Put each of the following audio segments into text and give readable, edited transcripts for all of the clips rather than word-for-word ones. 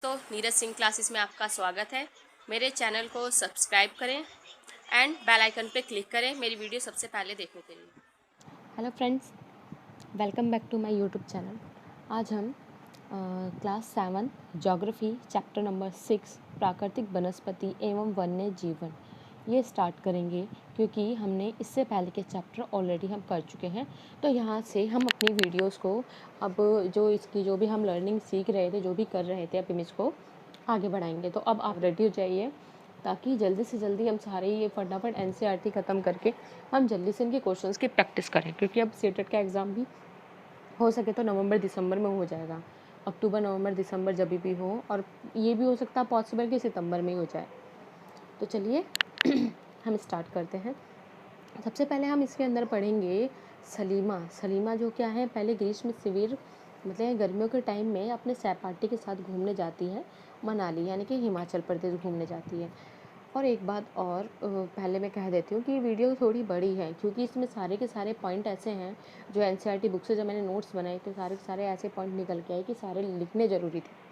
तो नीरज सिंह क्लासेस में आपका स्वागत है। मेरे चैनल को सब्सक्राइब करें एंड बेल आइकन पे क्लिक करें मेरी वीडियो सबसे पहले देखने के लिए। Hello friends, welcome back to my YouTube channel. आज हम क्लास 7 ज्योग्राफी चैप्टर नंबर 6 प्राकृतिक वनस्पति एवं वन्य जीवन ये स्टार्ट करेंगे, क्योंकि हमने इससे पहले के चैप्टर ऑलरेडी हम कर चुके हैं। तो यहाँ से हम अपनी वीडियोस को अब जो भी हम लर्निंग सीख रहे थे, जो भी कर रहे थे, अब हम इसको आगे बढ़ाएंगे। तो अब आप रेडी हो जाइए, ताकि जल्दी से जल्दी हम सारे ये फटाफट एनसीईआरटी ख़त्म करके हम जल्दी से इनके क्वेश्चंस की प्रैक्टिस करें, क्योंकि अब सीटेट का एग्ज़ाम भी हो सके तो नवंबर दिसंबर में हो जाएगा। अक्टूबर नवंबर दिसंबर जब भी हो, और ये भी हो सकता है पॉसिबल कि सितंबर में ही हो जाए। तो चलिए हम स्टार्ट करते हैं। सबसे पहले हम इसके अंदर पढ़ेंगे सलीमा जो क्या है, पहले ग्रीष्म शिविर मतलब गर्मियों के टाइम में अपने सहपाठी के साथ घूमने जाती है मनाली, यानी कि हिमाचल प्रदेश घूमने जाती है। और एक बात और पहले मैं कह देती हूँ कि वीडियो थोड़ी बड़ी है, क्योंकि इसमें सारे के सारे पॉइंट ऐसे हैं जो एनसीईआरटी बुक से जब मैंने नोट्स बनाए थे, सारे के सारे ऐसे पॉइंट निकल के आए कि सारे लिखने ज़रूरी थे।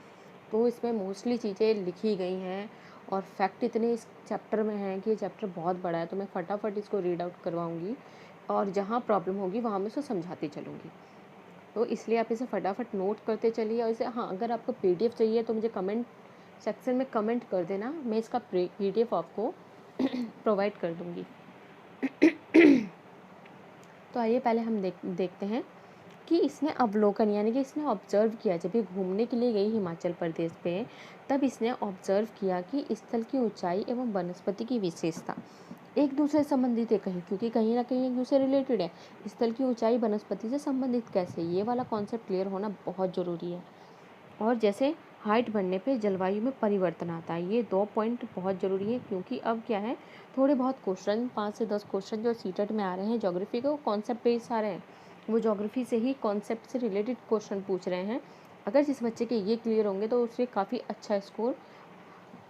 तो इसमें मोस्टली चीज़ें लिखी गई हैं और फैक्ट इतने इस चैप्टर में हैं कि ये चैप्टर बहुत बड़ा है। तो मैं फटाफट इसको रीड आउट करवाऊँगी, और जहाँ प्रॉब्लम होगी वहाँ मैं उसको समझाती चलूँगी। तो इसलिए आप इसे फटाफट नोट करते चलिए। और इसे हाँ, अगर आपको पीडीएफ चाहिए तो मुझे कमेंट सेक्शन में कमेंट कर देना, मैं इसका पीडीएफ आपको प्रोवाइड कर दूँगी। तो आइए पहले हम देखते हैं कि इसने अवलोकन यानी कि इसने ऑब्जर्व किया, जब ये घूमने के लिए गई हिमाचल प्रदेश पे, तब इसने ऑब्जर्व किया कि स्थल की ऊंचाई एवं वनस्पति की विशेषता एक दूसरे से संबंधित है कहीं, क्योंकि कहीं ना कहीं एक दूसरे रिलेटेड है। स्थल की ऊंचाई वनस्पति से संबंधित कैसे, ये वाला कॉन्सेप्ट क्लियर होना बहुत ज़रूरी है। और जैसे हाइट बढ़ने पे जलवायु में परिवर्तन आता है, ये 2 पॉइंट बहुत ज़रूरी है, क्योंकि अब क्या है, थोड़े बहुत क्वेश्चन 5 से 10 क्वेश्चन जो सीटेट में आ रहे हैं ज्योग्राफी के, वो कॉन्सेप्ट बेस्ड आ रहे हैं। वो ज्योग्राफी से ही कॉन्सेप्ट से रिलेटेड क्वेश्चन पूछ रहे हैं। अगर जिस बच्चे के ये क्लियर होंगे तो उससे काफ़ी अच्छा स्कोर,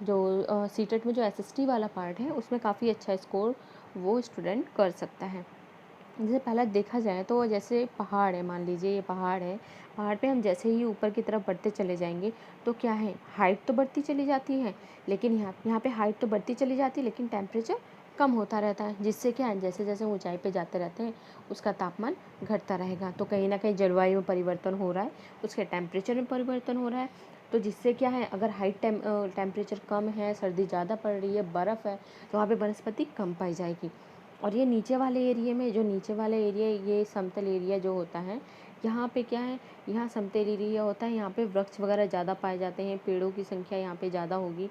जो सीटेट में जो एसएसटी वाला पार्ट है उसमें काफ़ी अच्छा स्कोर वो स्टूडेंट कर सकता है। जैसे पहला देखा जाए तो जैसे पहाड़ है, मान लीजिए ये पहाड़ है, पहाड़ पे हम जैसे ही ऊपर की तरफ बढ़ते चले जाएंगे तो क्या है, हाइट तो बढ़ती चली जाती है, लेकिन यहाँ पे हाइट तो बढ़ती चली जाती है लेकिन टेम्परेचर कम होता रहता है, जिससे क्या है, जैसे जैसे ऊंचाई पे जाते रहते हैं उसका तापमान घटता रहेगा। तो कहीं ना कहीं जलवायु में परिवर्तन हो रहा है, उसके टेम्परेचर में परिवर्तन हो रहा है। तो जिससे क्या है, अगर हाइट टेम्परेचर कम है, सर्दी ज़्यादा पड़ रही है, बर्फ़ है, तो वहाँ पे वनस्पति कम पाई जाएगी। और ये नीचे वाले एरिया में, जो नीचे वाला एरिया, ये समतल एरिया जो होता है, यहाँ पे क्या है, यहाँ समतल एरिया होता है, यहाँ पे वृक्ष वगैरह ज़्यादा पाए जाते हैं, पेड़ों की संख्या यहाँ पे ज़्यादा होगी।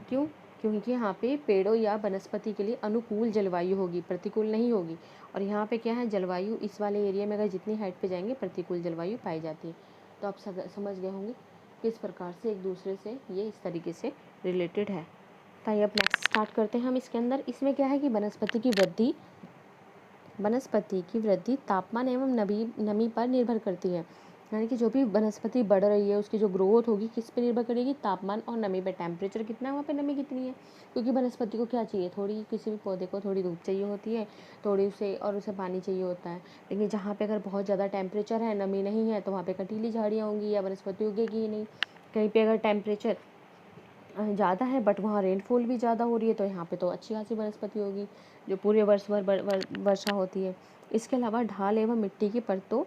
क्यों? क्योंकि यहाँ पे पेड़ों या वनस्पति के लिए अनुकूल जलवायु होगी, प्रतिकूल नहीं होगी। और यहाँ पे क्या है, जलवायु इस वाले एरिया में अगर जितनी हाइट पे जाएंगे प्रतिकूल जलवायु पाई जाती है। तो आप समझ गए होंगे किस प्रकार से एक दूसरे से ये इस तरीके से रिलेटेड है। तो अब नेक्स्ट स्टार्ट करते हैं हम इसके अंदर। इसमें क्या है कि वनस्पति की वृद्धि तापमान एवं नमी पर निर्भर करती है। यानी कि जो भी वनस्पति बढ़ रही है उसकी जो ग्रोथ होगी किस पे निर्भर करेगी, तापमान और नमी पे। टेम्परेचर कितना है वहाँ पे, नमी कितनी है, क्योंकि वनस्पति को क्या चाहिए, थोड़ी, किसी भी पौधे को थोड़ी धूप चाहिए होती है, थोड़ी उसे पानी चाहिए होता है। लेकिन जहाँ पे अगर बहुत ज़्यादा टेम्परेचर है, नमी नहीं है, तो वहाँ पे कंटीली झाड़ियाँ होंगी या वनस्पति उगेगी ही नहीं। कहीं पर अगर टेम्परेचर ज़्यादा है बट वहाँ रेनफॉल भी ज़्यादा हो रही है, तो यहाँ पे तो अच्छी खासी वनस्पति होगी जो पूरे वर्ष भर वर्षा होती है। इसके अलावा ढाल एवं मिट्टी की परतों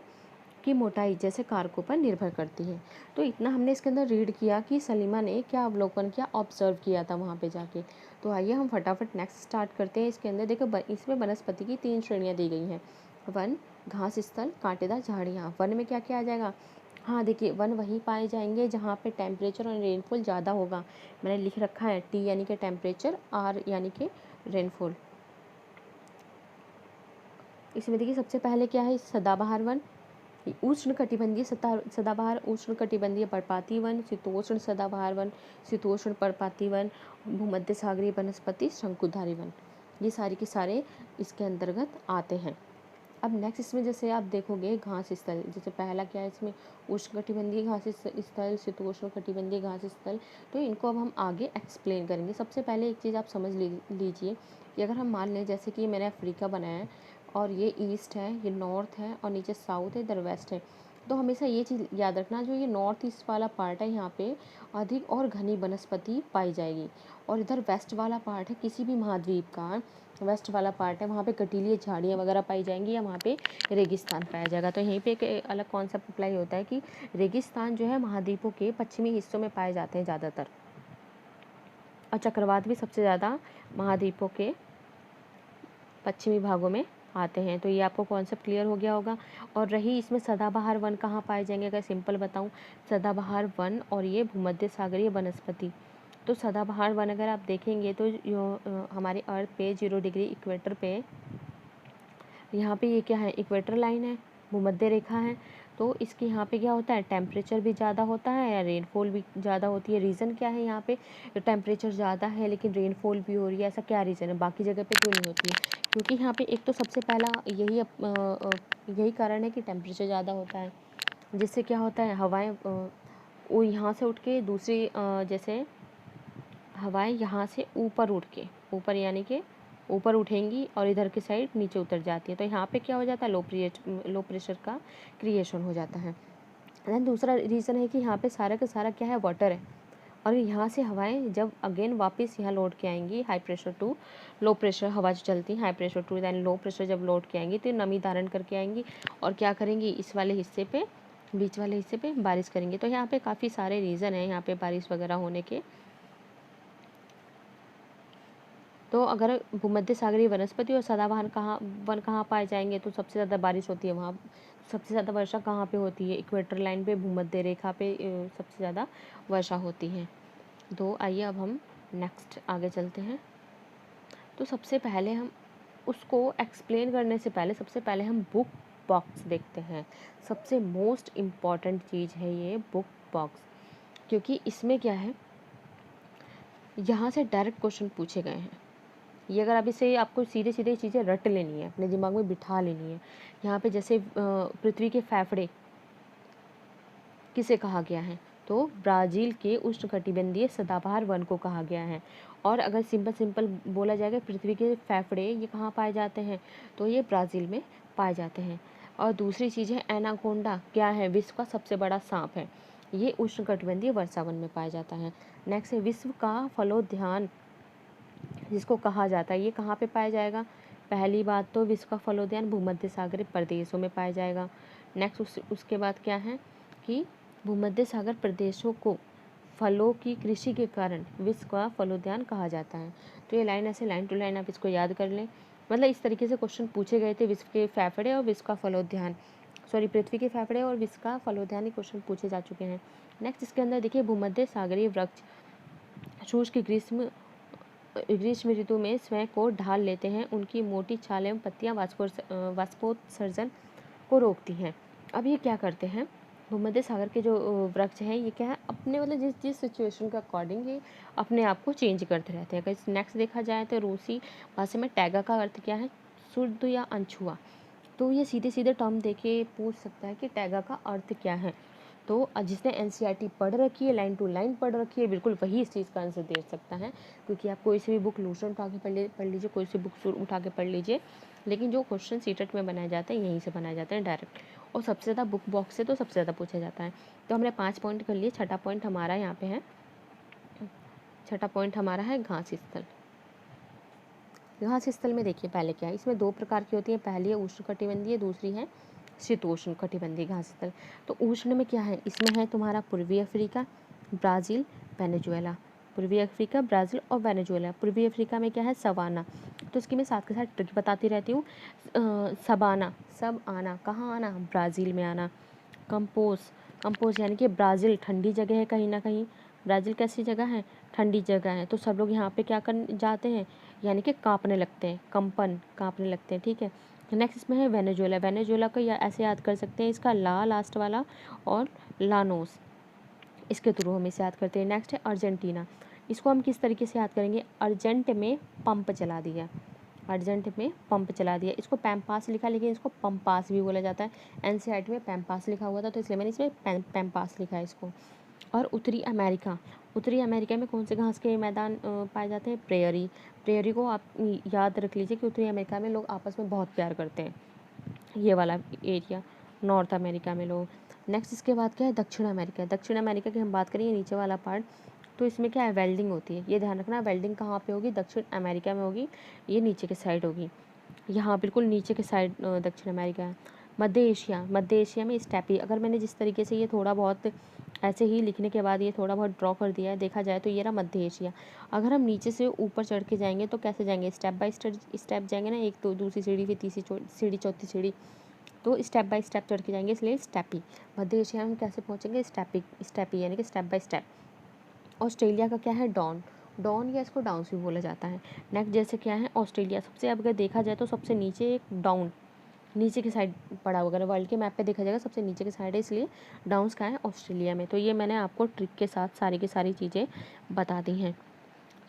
की मोटाई जैसे कारकों पर निर्भर करती है। तो इतना हमने इसके अंदर रीड किया कि सलीमा ने क्या अवलोकन किया, ऑब्जर्व किया था वहाँ पे जाके। तो आइए हम फटाफट नेक्स्ट स्टार्ट करते हैं। इसके अंदर देखो, इसमें वनस्पति की 3 श्रेणियाँ दी गई हैं, वन, घास स्थल, कांटेदार झाड़ियाँ। वन में क्या क्या आ जाएगा, हाँ देखिए, वन वहीं पाए जाएंगे जहाँ पे टेम्परेचर और रेनफॉल ज़्यादा होगा। मैंने लिख रखा है टी यानी कि टेम्परेचर, आर यानी कि रेनफॉल। इसमें देखिए सबसे पहले क्या है, सदाबहार वन, उष्ण कटिबंधीय सदाबहार उष्ण कटिबंधीय पर्णपाती वन, शीतोष्ण सदाबहार वन, शीतोष्ण पर्णपाती वन, भूमध्य सागरीय वनस्पति, शंकुधारी वन। ये सारे के सारे इसके अंतर्गत आते हैं। अब नेक्स्ट इसमें जैसे आप देखोगे घास स्थल, जैसे पहला क्या है इसमें, उष्णकटिबंधीय घास स्थल, शीतोष्ण कटिबंधीय घास स्थल। तो इनको अब हम आगे एक्सप्लेन करेंगे। सबसे पहले एक चीज़ आप समझ लीजिए कि अगर हम मान लें जैसे कि मैंने अफ्रीका बनाया है, और ये ईस्ट है, ये नॉर्थ है, और नीचे साउथ है, इधर वेस्ट है। तो हमेशा ये चीज़ याद रखना, जो ये नॉर्थ ईस्ट वाला पार्ट है यहाँ पे अधिक और घनी वनस्पति पाई जाएगी, और इधर वेस्ट वाला पार्ट है किसी भी महाद्वीप का, वेस्ट वाला पार्ट है वहाँ पे कटीली झाड़ियाँ वगैरह पाई जाएंगी, या वहाँ पे रेगिस्तान पाया जाएगा। तो यहीं पे एक अलग कॉन्सेप्ट अप्लाई होता है कि रेगिस्तान जो है महाद्वीपों के पश्चिमी हिस्सों में पाए जाते हैं ज़्यादातर, और चक्रवात भी सबसे ज़्यादा महाद्वीपों के पश्चिमी भागों में आते हैं। तो ये आपको कॉन्सेप्ट क्लियर हो गया होगा। और रही इसमें सदाबहार वन कहाँ पाए जाएंगे, अगर सिंपल बताऊँ, सदाबहार वन और ये भूमध्य सागरीय वनस्पति। तो सदाबहार वन अगर आप देखेंगे तो हमारे अर्थ पे 0 डिग्री इक्वेटर पे, यहाँ पे ये क्या है, इक्वेटर लाइन है, भूमध्य रेखा है। तो इसके यहाँ पे क्या होता है, टेम्परेचर भी ज़्यादा होता है या रेनफॉल भी ज़्यादा होती है। रीज़न क्या है, यहाँ पे टेम्परेचर ज़्यादा है लेकिन रेनफॉल भी हो रही है, ऐसा क्या रीज़न है, बाकी जगह पे क्यों नहीं होती है? क्योंकि यहाँ पे एक तो सबसे पहला यही कारण है कि टेम्परेचर ज़्यादा होता है, जिससे क्या होता है, हवाएं वो यहाँ से उठ के दूसरी जैसे हवाएं यहाँ से ऊपर उठ के, ऊपर यानी कि ऊपर उठेंगी और इधर की साइड नीचे उतर जाती है। तो यहाँ पे क्या हो जाता है, लो प्रेशर का क्रिएशन हो जाता है। देन दूसरा रीज़न है कि यहाँ पे सारा का सारा क्या है, वाटर है, और यहाँ से हवाएं जब अगेन वापस यहाँ लौट के आएंगी, high pressure to low pressure हवा जो चलती है, high pressure to then low pressure जब लौट के आएंगी तो नमी धारण करके आएंगी, और क्या करेंगी, इस वाले हिस्से पे, बीच वाले हिस्से पे बारिश करेंगे। तो यहाँ पे काफ़ी सारे रीज़न हैं यहाँ पे बारिश वगैरह होने के। तो अगर भूमध्य सागरीय वनस्पति और सदाबहार वन कहाँ पाए जाएंगे, तो सबसे ज़्यादा बारिश होती है वहाँ, सबसे ज़्यादा वर्षा कहाँ पे होती है, इक्वेटर लाइन पे, भूमध्य रेखा पे सबसे ज़्यादा वर्षा होती है। तो आइए अब हम नेक्स्ट आगे चलते हैं। तो सबसे पहले हम उसको एक्सप्लेन करने से पहले सबसे पहले हम बुक बॉक्स देखते हैं। सबसे मोस्ट इम्पॉर्टेंट चीज़ है ये बुक बॉक्स, क्योंकि इसमें क्या है, यहाँ से डायरेक्ट क्वेश्चन पूछे गए हैं। ये अगर आप इसे आपको सीधे सीधे चीज़ें रट लेनी है, अपने दिमाग में बिठा लेनी है। यहाँ पे जैसे पृथ्वी के फेफड़े किसे कहा गया है, तो ब्राज़ील के उष्णकटिबंधीय सदाबहार वन को कहा गया है। और अगर सिंपल बोला जाएगा पृथ्वी के फेफड़े ये कहाँ पाए जाते हैं, तो ये ब्राज़ील में पाए जाते हैं। और दूसरी चीज़ है एनाकोंडा, क्या है, विश्व का सबसे बड़ा सांप है, ये उष्णकटिबंधीय वर्षावन में पाया जाता है। नेक्स्ट है विश्व का फलोद्यान, जिसको कहा जाता है, ये कहाँ पे पाया जाएगा, पहली बात तो विश्व का फलोद्यान भूमध्य सागरीय प्रदेशों में पाया जाएगा। नेक्स्ट उसके बाद क्या है कि भूमध्य सागर प्रदेशों को फलों की कृषि के कारण विश्व का फलोद्यान कहा जाता है। तो ये लाइन ऐसे लाइन टू लाइन आप इसको याद कर लें। मतलब इस तरीके से क्वेश्चन पूछे गए थे, विश्व के फेफड़े और विश्व का फलोद्यान, सॉरी पृथ्वी के फेफड़े और विश्व का फलोद्यान ही क्वेश्चन पूछे जा चुके हैं। नेक्स्ट इसके अंदर देखिए, भूमध्य सागरीय वृक्ष शुष्क ग्रीष्म ऋतु में स्वयं को ढाल लेते हैं, उनकी मोटी छाल एवं पत्तियां वाष्पोत्सर्जन को रोकती हैं। अब ये क्या करते हैं, भूमध्य सागर के जो वृक्ष हैं ये क्या है, अपने मतलब जिस सिचुएशन के अकॉर्डिंग ये अपने आप को चेंज करते रहते हैं। अगर नेक्स्ट देखा जाए तो रूसी भाषा में टैगा का अर्थ क्या है, शुद्ध या अनछुआ। तो ये सीधे सीधे टर्म देके पूछ सकता है कि टैगा का अर्थ क्या है। तो जिसने एनसीईआरटी पढ़ रखी है, लाइन टू लाइन पढ़ रखी है, बिल्कुल वही इस चीज़ का आंसर दे सकता है। क्योंकि आप कोई सी भी बुक लूसन उठा के पढ़ लीजिए, कोई सी बुक उठा के पढ़ लीजिए, लेकिन जो क्वेश्चन सीटेट में बनाया जाता है यहीं से बनाए जाते हैं डायरेक्ट, और सबसे ज़्यादा बुक बॉक्स से तो सबसे ज़्यादा पूछा जाता है। तो हमने 5 पॉइंट कर लिए। छठा पॉइंट हमारा यहाँ पे है, छठा पॉइंट हमारा है घास स्थल। घास स्थल में देखिए पहले क्या है, इसमें 2 प्रकार की होती है, पहली है उष्णकटिबंधीय, दूसरी है शीतोष्ण कटिबंधीय घास स्थल। तो उष्ण में क्या है, इसमें है तुम्हारा पूर्वी अफ्रीका, ब्राज़ील, वेनेजुएला। पूर्वी अफ्रीका, ब्राज़ील और वेनेजुएला। पूर्वी अफ्रीका में क्या है, सवाना। तो इसकी मैं साथ के साथ ट्रिक बताती रहती हूँ। सबाना, सब आना, कहाँ आना, ब्राज़ील में आना। कंपोज यानी कि ब्राज़ील ठंडी जगह है कहीं ना कहीं, ब्राज़ील कैसी जगह है, ठंडी जगह है। तो सब लोग यहाँ पे क्या कर जाते हैं, यानी कि काँपने लगते हैं, काँपने लगते हैं, ठीक है। नेक्स्ट इसमें है वेनेजुएला। वेनेजुएला को या ऐसे याद कर सकते हैं, इसका ला लास्ट वाला और लानोस, इसके थ्रू हम इसे याद करते हैं। नेक्स्ट है अर्जेंटीना। इसको हम किस तरीके से याद करेंगे, अर्जेंट में पंप चला दिया, अर्जेंट में पंप चला दिया। इसको पैम्पास लिखा, लेकिन इसको पंपास भी बोला जाता है। एनसीईआरटी में पैम्पास लिखा हुआ था, तो इसलिए मैंने इसमें पैम्पास लिखा है इसको। और उत्तरी अमेरिका, उत्तरी अमेरिका में कौन से घास के मैदान पाए जाते हैं, प्रेयरी। प्रेयरी को आप याद रख लीजिए कि उत्तरी अमेरिका में लोग आपस में बहुत प्यार करते हैं, ये वाला एरिया। नॉर्थ अमेरिका में लोग नेक्स्ट इसके बाद क्या है, दक्षिण अमेरिका। दक्षिण अमेरिका की हम बात करें, ये नीचे वाला पार्ट, तो इसमें क्या है, वेल्डिंग होती है। ये ध्यान रखना, वेल्डिंग कहाँ पे होगी, दक्षिण अमेरिका में होगी। ये नीचे के साइड होगी, यहाँ बिल्कुल नीचे के साइड दक्षिण अमेरिका है। मध्य एशिया, मध्य एशिया में स्टेपी। अगर मैंने जिस तरीके से ये थोड़ा बहुत ऐसे ही लिखने के बाद ये थोड़ा बहुत ड्रॉ कर दिया है, देखा जाए तो ये रहा मध्य एशिया। अगर हम नीचे से ऊपर चढ़ के जाएंगे तो कैसे जाएंगे, स्टेप बाय स्टेप जाएंगे ना, एक तो दूसरी सीढ़ी, फिर तीसरी सीढ़ी, चौथी सीढ़ी, तो स्टेप बाय स्टेप चढ़ के जाएंगे, इसलिए स्टेपी। मध्य एशिया में कैसे पहुँचेंगे, स्टेपी, स्टेपी यानी कि स्टेप बाय स्टेप। ऑस्ट्रेलिया का क्या है, डॉन। डॉन या इसको डाउन्स भी बोला जाता है। नेक्स्ट जैसे क्या है, ऑस्ट्रेलिया सबसे, अब अगर देखा जाए तो सबसे नीचे एक डाउन, नीचे की साइड पड़ा हुआ, अगर वर्ल्ड के मैप पे देखा जाएगा सबसे नीचे की साइड है, इसलिए डाउन्स का है ऑस्ट्रेलिया में। तो ये मैंने आपको ट्रिक के साथ सारी की सारी चीज़ें बता दी हैं,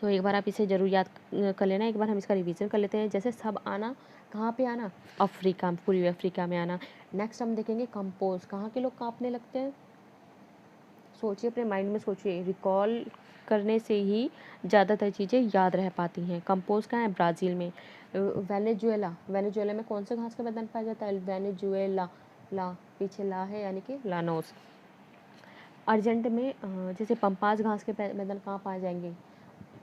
तो एक बार आप इसे ज़रूर याद कर लेना। एक बार हम इसका रिवीजन कर लेते हैं। जैसे सब आना, कहाँ पे आना, अफ्रीका, पूर्वी अफ्रीका में आना। नेक्स्ट हम देखेंगे कंपोज, कहाँ के लोग कांपने लगते हैं, सोचिए, अपने माइंड में सोचिए, रिकॉल करने से ही ज़्यादातर चीज़ें याद रह पाती हैं। कंपोज कहाँ है, ब्राज़ील में। वेनेजुएला, वेनेजुएला में कौन से घास का मैदान पाया जाता है, वेनेजुएला, ला पीछे ला है यानी कि लानोस। अर्जेंट में जैसे पंपास घास के मैदान कहाँ पाए जाएंगे,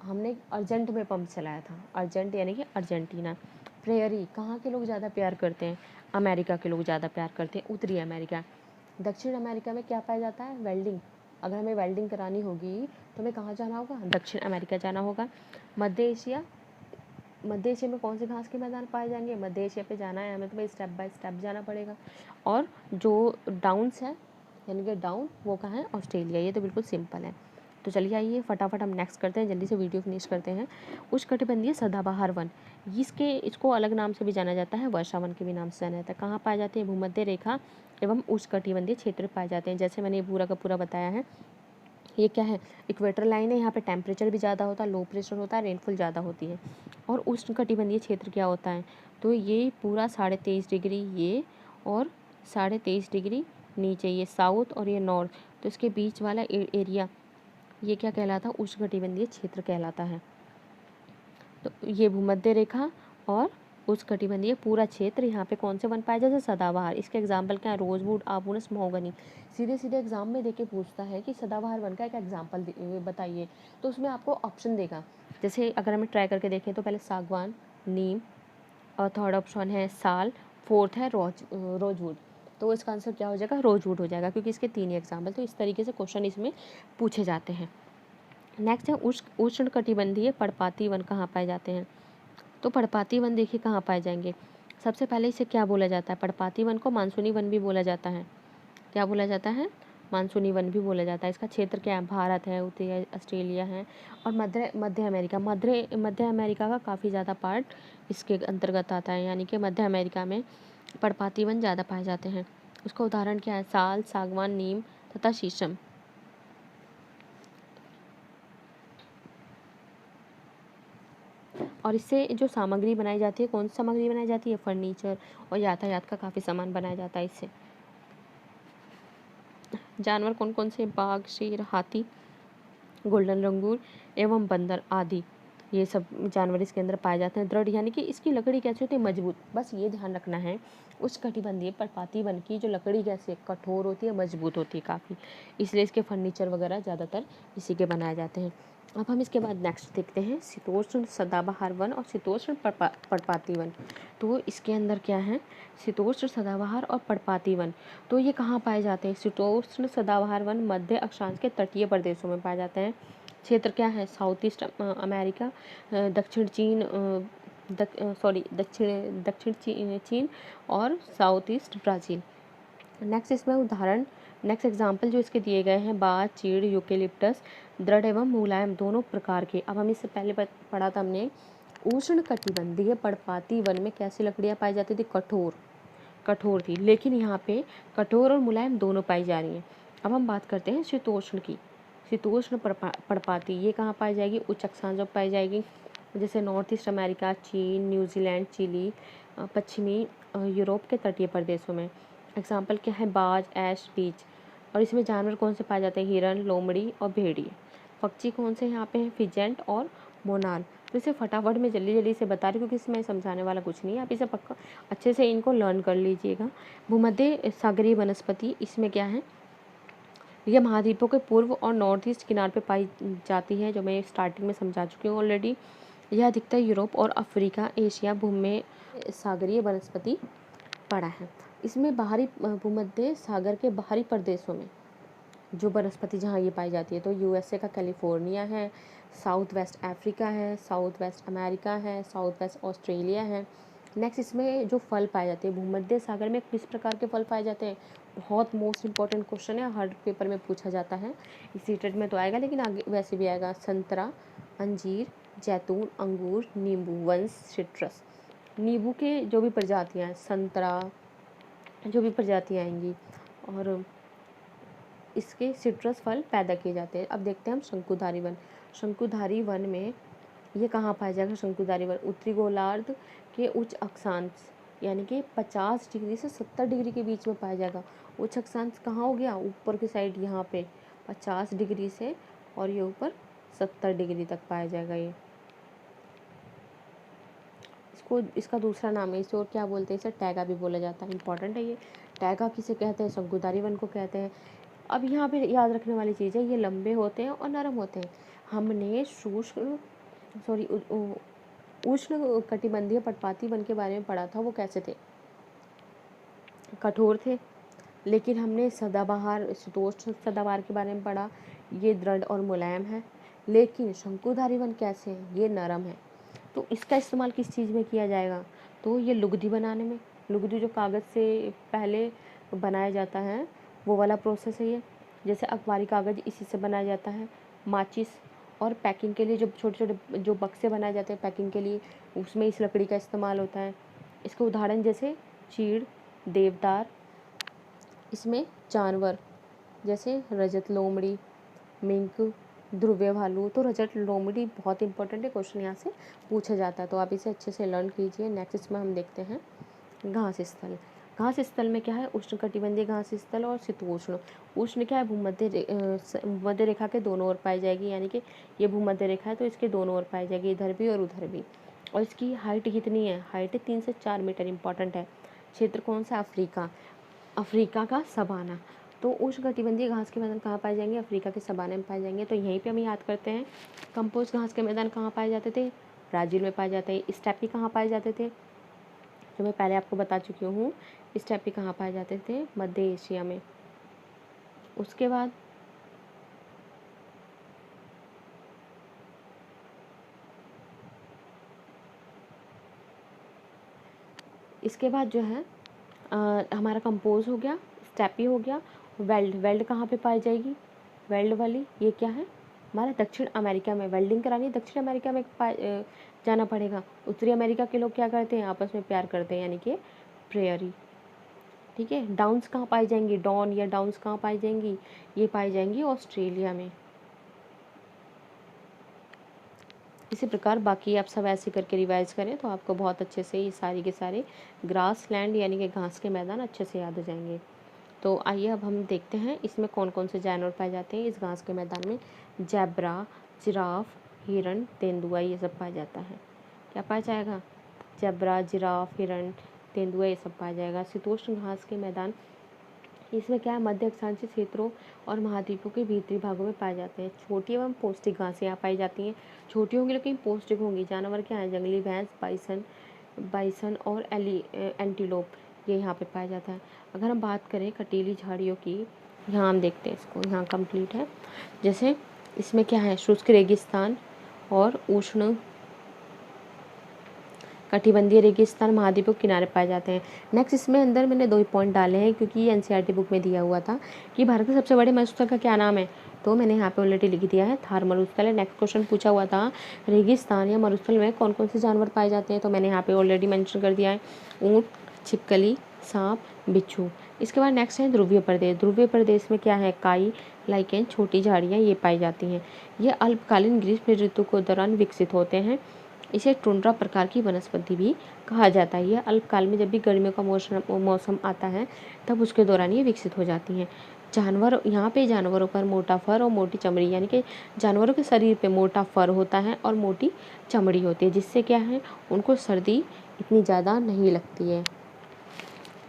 हमने अर्जेंट में पंप चलाया था, अर्जेंट यानी कि अर्जेंटीना। प्रेयरी, कहाँ के लोग ज़्यादा प्यार करते हैं, अमेरिका के लोग ज़्यादा प्यार करते हैं, उत्तरी अमेरिका। दक्षिण अमेरिका में क्या पाया जाता है, वेल्डिंग। अगर हमें वेल्डिंग करानी होगी तो हमें कहाँ जाना होगा, दक्षिण अमेरिका जाना होगा। मध्य एशिया, मध्य एशिया में कौन से घास के मैदान पाए जाएंगे, मध्य एशिया पे जाना है हमें तो भाई स्टेप बाय स्टेप जाना पड़ेगा। और जो डाउन्स है यानी कि डाउन, वो कहाँ है, ऑस्ट्रेलिया। ये तो बिल्कुल सिंपल है। तो चलिए आइए फटाफट हम नेक्स्ट करते हैं, जल्दी से वीडियो फिनिश करते हैं। उष्णकटिबंधीय सदाबहार वन, इसको अलग नाम से भी जाना जाता है, वर्षा वन के भी नाम से जाना जाता है। कहाँ पाए जाते हैं, भूमध्य रेखा एवं उष्णकटिबंधीय क्षेत्र पाए जाते हैं। जैसे मैंने ये पूरा का पूरा बताया है, ये क्या है, इक्वेटर लाइन है, यहाँ पे टेम्परेचर भी ज़्यादा होता है, लो प्रेशर होता है, रेनफॉल ज़्यादा होती है। और उष्णकटिबंधीय क्षेत्र क्या होता है, तो ये पूरा 23.5 डिग्री ये, और 23.5 डिग्री नीचे ये साउथ, और ये नॉर्थ, तो इसके बीच वाला एरिया ये क्या कहलाता है, उष्णकटिबंधीय क्षेत्र कहलाता है। तो ये भूमध्य रेखा और उष्णकटिबंधीय पूरा क्षेत्र, यहाँ पे कौन से वन पाए जाते हैं, सदाबहार। इसके एग्जाम्पल क्या है, रोजवुड, आबूनस, महोगनी। सीधे सीधे एग्जाम में देके पूछता है कि सदाबहार वन का एक एग्जाम्पल बताइए, तो उसमें आपको ऑप्शन देगा। जैसे अगर हमें ट्राई करके देखें तो पहले सागवान, नीम, और थर्ड ऑप्शन है साल, फोर्थ है रोजवुड। तो इसका आंसर क्या हो जाएगा, रोजवुड हो जाएगा, क्योंकि इसके 3 एग्जाम्पल। तो इस तरीके से क्वेश्चन इसमें पूछे जाते हैं। नेक्स्ट है उष्णकटिबंधीय पर्णपाती वन कहाँ पाए जाते हैं। तो पर्णपाती वन देखिए कहाँ पाए जाएंगे। सबसे पहले इसे क्या बोला जाता है, पर्णपाती वन को मानसूनी वन भी बोला जाता है। क्या बोला जाता है, मानसूनी वन भी बोला जाता है। इसका क्षेत्र क्या है, भारत है, उत्तरी ऑस्ट्रेलिया है, और मध्य अमेरिका। मध्य अमेरिका का काफ़ी ज़्यादा पार्ट इसके अंतर्गत आता है, यानी कि मध्य अमेरिका में पर्णपाती वन ज़्यादा पाए जाते हैं। उसका उदाहरण क्या है, साल, सागवान, नीम तथा शीशम। और इससे जो सामग्री बनाई जाती है, कौन सी सामग्री बनाई जाती है, फर्नीचर और यातायात का काफ़ी सामान बनाया जाता है इससे। जानवर कौन कौन से, बाघ, शेर, हाथी, गोल्डन लंगूर एवं बंदर आदि, ये सब जानवर इसके अंदर पाए जाते हैं। दृढ़ यानी कि इसकी लकड़ी कैसी होती है, मजबूत। बस ये ध्यान रखना है, उष्णकटिबंधीय पर्णपाती वन की जो लकड़ी कैसी है, कठोर होती है, मजबूत होती है काफ़ी, इसलिए इसके फर्नीचर वगैरह ज़्यादातर इसी के बनाए जाते हैं। अब हम इसके बाद नेक्स्ट देखते हैं, शीतोष्ण सदाबहार वन और शीतोष्ण पर्णपाती वन। तो इसके अंदर क्या है, शीतोष्ण सदाबहार और पर्णपाती वन, तो ये कहाँ पाए जाते हैं। शीतोष्ण सदाबहार वन मध्य अक्षांश के तटीय प्रदेशों में पाए जाते हैं। क्षेत्र क्या है, साउथ ईस्ट अमेरिका, दक्षिण चीन, दक्षिण चीन और साउथ ईस्ट ब्राज़ील। नेक्स्ट इसमें उदाहरण, नेक्स्ट एग्जाम्पल जो इसके दिए गए हैं, बाज, चीड़, यूकेलिप्टस, दृढ़ एवं मुलायम दोनों प्रकार के। अब हम इससे पहले पढ़ा था हमने, उष्णकटिबंधीय पर्णपाती वन में कैसी लकड़ियाँ पाई जाती थी, कठोर थी, लेकिन यहाँ पे कठोर और मुलायम दोनों पाई जा रही हैं। अब हम बात करते हैं शीतोष्ण की। शीतोष्ण पर्णपाती ये कहाँ पाई जाएगी, उच्च अक्षांश में पाई जाएगी, जैसे नॉर्थ ईस्ट अमेरिका, चीन, न्यूजीलैंड, चिली, पश्चिमी यूरोप के तटीय प्रदेशों में। एग्जाम्पल क्या है, बाज, ऐश, बीच। और इसमें जानवर कौन से पाए जाते हैं, हिरन, लोमड़ी और भेड़िए। पक्षी कौन से यहाँ पे हैं, फिजेंट और मोनाल। तो तो इसे फटाफट मैं जल्दी जल्दी से बता रही हूँ क्योंकि इसमें समझाने वाला कुछ नहीं है, आप इसे पक्का अच्छे से इनको लर्न कर लीजिएगा। भूमध्य सागरीय वनस्पति, इसमें क्या है, यह महाद्वीपों के पूर्व और नॉर्थ ईस्ट किनार पे पाई जाती है, जो मैं स्टार्टिंग में समझा चुकी हूँ ऑलरेडी। यह अधिकतर यूरोप और अफ्रीका, एशिया भूमि सागरीय वनस्पति पड़ा है। इसमें बाहरी भूमध्य सागर के बाहरी प्रदेशों में जो वनस्पति जहाँ ये पाई जाती है, तो यूएसए का कैलिफोर्निया है, साउथ वेस्ट अफ्रीका है, साउथ वेस्ट अमेरिका है, साउथ वेस्ट ऑस्ट्रेलिया है। नेक्स्ट इसमें जो फल पाए जाते हैं भूमध्य सागर में, किस प्रकार के फल पाए जाते हैं, बहुत मोस्ट इंपॉर्टेंट क्वेश्चन है, हर पेपर में पूछा जाता है। इसी टेट में तो आएगा, लेकिन आगे वैसे भी आएगा। संतरा, अंजीर, जैतून, अंगूर, नींबू, वंश, सिट्रस। नींबू के जो भी प्रजातियाँ हैं, संतरा जो भी प्रजातियाँ आएंगी, और इसके सिट्रस फल पैदा किए जाते हैं। अब देखते हैं हम शंकुधारी वन। शंकुधारी वन में ये कहाँ पाया जाएगा? शंकुधारी वन उत्तरी गोलार्ध के उच्च अक्षांश यानी कि 50 डिग्री से 70 डिग्री के बीच में पाया जाएगा। उच्च अक्षांश कहाँ हो गया? ऊपर की साइड, यहाँ पे 50 डिग्री से, और ये ऊपर 70 डिग्री तक पाया जाएगा। ये इसका दूसरा नाम है, इसे और क्या बोलते हैं? इसे टैगा भी बोला जाता है। इंपॉर्टेंट है ये। टैगा किसे कहते हैं? शंकुधारी वन को कहते हैं। अब यहाँ पे याद रखने वाली चीज़ है, ये लंबे होते हैं और नरम होते हैं। हमने उष्ण कटिबंधीय पर्णपाती वन के बारे में पढ़ा था, वो कैसे थे? कठोर थे। लेकिन हमने सदाबहार, शीतोष्ण सदाबहार के बारे में पढ़ा, ये दृढ़ और मुलायम है। लेकिन शंकुधारी वन कैसे हैं? ये नरम है। तो इसका इस्तेमाल किस चीज़ में किया जाएगा? तो ये लुगदी बनाने में। लुगदी जो कागज़ से पहले बनाया जाता है, वो वाला प्रोसेस है ये। जैसे अखबारी कागज़ इसी से बनाया जाता है। माचिस और पैकिंग के लिए जो छोटे छोटे जो बक्से बनाए जाते हैं पैकिंग के लिए, उसमें इस लकड़ी का इस्तेमाल होता है। इसके उदाहरण जैसे चीड़, देवदार, इसमें जानवर जैसे रजत लोमड़ी, मिंक, ध्रुवीय भालू। तो रजत लोमड़ी बहुत इंपॉर्टेंट है, क्वेश्चन यहाँ से पूछा जाता है, तो आप इसे अच्छे से लर्न कीजिए। नेक्स्ट इसमें हम देखते हैं घास स्थल। घास स्थल में क्या है? उष्णकटिबंधीय घास स्थल और शीतोष्ण। उष्ण क्या है? भूमध्य रेखा के दोनों ओर पाई जाएगी, यानी कि ये भूमध्य रेखा है तो इसके दोनों ओर पाई जाएगी, इधर भी और उधर भी। और इसकी हाइट कितनी है? हाइट 3 से 4 मीटर। इंपॉर्टेंट है। क्षेत्र कौन सा? अफ्रीका, अफ्रीका का सवाना। तो उष्णकटिबंधीय घास के मैदान कहाँ पाए जाएंगे? अफ्रीका के सवाने में पाए जाएंगे। तो यहीं पे हम याद करते हैं, कंपोस्ट घास के मैदान कहाँ पाए जाते थे? ब्राज़ील में पाए जाते हैं। स्टेपी कहाँ पाए जाते थे? जो मैं पहले आपको बता चुकी हूँ। स्टेपी कहाँ पाए जाते थे? मध्य एशिया में। उसके बाद इसके बाद जो है हमारा कंपोज हो गया, स्टेपी हो गया। वेल्ड कहाँ पे पाई जाएगी? वेल्ड वाली ये क्या है? हमारा दक्षिण अमेरिका में। वेल्डिंग करानी दक्षिण अमेरिका में जाना पड़ेगा। उत्तरी अमेरिका के लोग क्या करते हैं? आपस में प्यार करते हैं, यानी कि प्रेयरी। ठीक है। डाउन्स कहाँ पाई जाएंगी? डॉन या डाउन्स कहाँ पाई जाएंगी? ये पाई जाएंगी ऑस्ट्रेलिया में। इसी प्रकार बाकी आप सब ऐसे करके रिवाइज करें तो आपको बहुत अच्छे से ये सारी के सारे ग्रास लैंड यानी कि घास के मैदान अच्छे से याद हो जाएंगे। तो आइए अब हम देखते हैं इसमें कौन कौन से जानवर पाए जाते हैं इस घास के मैदान में। जैब्रा, जिराफ, हिरन, तेंदुआ, ये सब पाया जाता है। क्या पाया जाएगा? जैब्रा, जिराफ, हिरन, तेंदुआ, ये सब पाया जाएगा। शीतोष्ण घास के मैदान, इसमें क्या है? मध्य अक्षांशीय क्षेत्रों और महाद्वीपों के भीतरी भागों में पाए जाते हैं। छोटी एवं पौष्टिक घासें यहाँ पाई जाती हैं। छोटी होंगी लेकिन पौष्टिक होंगी। जानवर क्या है? जंगली भैंस, बाइसन और एंटीलोप, ये यहाँ पे पाया जाता है। अगर हम बात करें कटीली झाड़ियों की, यहाँ हम देखते हैं इसको, यहाँ कंप्लीट है। जैसे इसमें क्या है? शुष्क रेगिस्तान और उष्ण कटिबंधीय रेगिस्तान महाद्वीपों के किनारे पाए जाते हैं। नेक्स्ट इसमें अंदर मैंने 2 ही पॉइंट डाले हैं क्योंकि ये एनसीईआरटी बुक में दिया हुआ था कि भारत के सबसे बड़े मरुस्थल का क्या नाम है, तो मैंने यहाँ पे ऑलरेडी लिख दिया है, थार मरुस्थल है। नेक्स्ट क्वेश्चन पूछा हुआ था रेगिस्तान या मरुस्थल में कौन कौन से जानवर पाए जाते हैं, तो मैंने यहाँ पे ऑलरेडी मेंशन कर दिया है, ऊँट, छिपकली, सांप, बिच्छू। इसके बाद नेक्स्ट है ध्रुवीय प्रदेश। ध्रुवीय प्रदेश में क्या है? काई, लाइकेन, छोटी झाड़ियाँ ये पाई जाती हैं। ये अल्पकालीन ग्रीष्म ऋतु के दौरान विकसित होते हैं। इसे टुंड्रा प्रकार की वनस्पति भी कहा जाता है। यह अल्पकाल में जब भी गर्मियों का मौसम आता है तब उसके दौरान ये विकसित हो जाती हैं। जानवर, यहाँ पे जानवरों पर मोटा फर और मोटी चमड़ी, यानी कि जानवरों के शरीर पे मोटा फर होता है और मोटी चमड़ी होती है, जिससे क्या है उनको सर्दी इतनी ज़्यादा नहीं लगती है।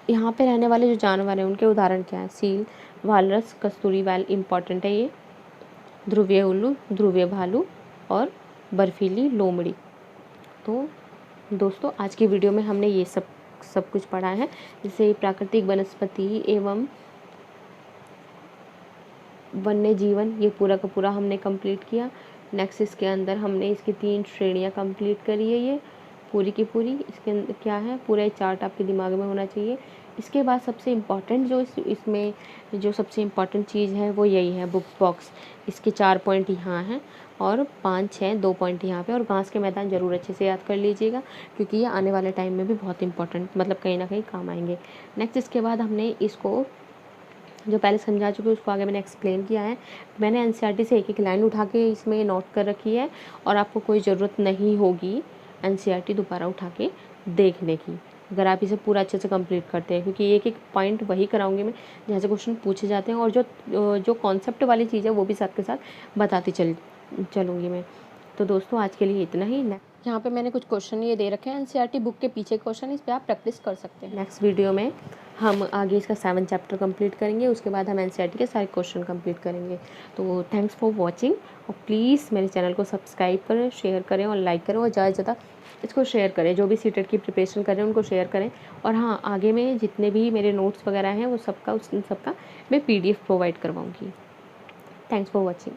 यहाँ पे रहने वाले जो जानवर हैं उनके उदाहरण क्या है? सील, वालरस, कस्तूरी वैल इम्पॉर्टेंट है ये, ध्रुवीय उल्लू, ध्रुवीय भालू और बर्फीली लोमड़ी। तो दोस्तों आज की वीडियो में हमने ये सब कुछ पढ़ा है, जैसे प्राकृतिक वनस्पति एवं वन्य जीवन, ये पूरा का पूरा हमने कंप्लीट किया। नेक्स्ट इसके अंदर हमने इसकी 3 श्रेणियां कंप्लीट करी है, ये पूरी की पूरी। इसके अंदर क्या है, पूरा एक चार्ट आपके दिमाग में होना चाहिए। इसके बाद सबसे इम्पॉर्टेंट जो इसमें जो सबसे इम्पॉर्टेंट चीज़ है वो यही है, बुक बॉक्स। इसके 4 पॉइंट यहाँ हैं और 5, 6, 2 पॉइंट यहाँ पे, और घास के मैदान ज़रूर अच्छे से याद कर लीजिएगा, क्योंकि ये आने वाले टाइम में भी बहुत इंपॉर्टेंट, मतलब कहीं ना कहीं काम आएंगे। नेक्स्ट इसके बाद हमने इसको जो पहले समझा चुके उसको आगे मैंने एक्सप्लेन किया है। मैंने एनसीईआरटी से एक एक लाइन उठा के इसमें नोट कर रखी है, और आपको कोई ज़रूरत नहीं होगी एनसीईआरटी दोबारा उठा के देखने की, अगर आप इसे पूरा अच्छे से कंप्लीट करते हैं, क्योंकि एक एक पॉइंट वही कराऊंगी मैं जहाँ से क्वेश्चन पूछे जाते हैं, और जो कॉन्सेप्ट वाली चीज़ है वो भी साथ के साथ बताती चलूँगी मैं। तो दोस्तों आज के लिए इतना ही। यहाँ पे मैंने कुछ क्वेश्चन ये दे रखे हैं एनसीईआरटी बुक के पीछे क्वेश्चन, इस पर आप प्रैक्टिस कर सकते हैं। नेक्स्ट वीडियो में हम आगे इसका 7 चैप्टर कंप्लीट करेंगे, उसके बाद हम एनसीईआरटी के सारे क्वेश्चन कंप्लीट करेंगे। तो थैंक्स फॉर वॉचिंग, और प्लीज़ मेरे चैनल को सब्सक्राइब करें, शेयर करें और लाइक करें, और ज़्यादा से ज़्यादा इसको शेयर करें। जो भी सीटेट की प्रिपरेशन कर रहे हैं उनको शेयर करें। और हाँ, आगे में जितने भी मेरे नोट्स वगैरह हैं वो सबका मैं PDF प्रोवाइड करवाऊँगी। Thanks for watching.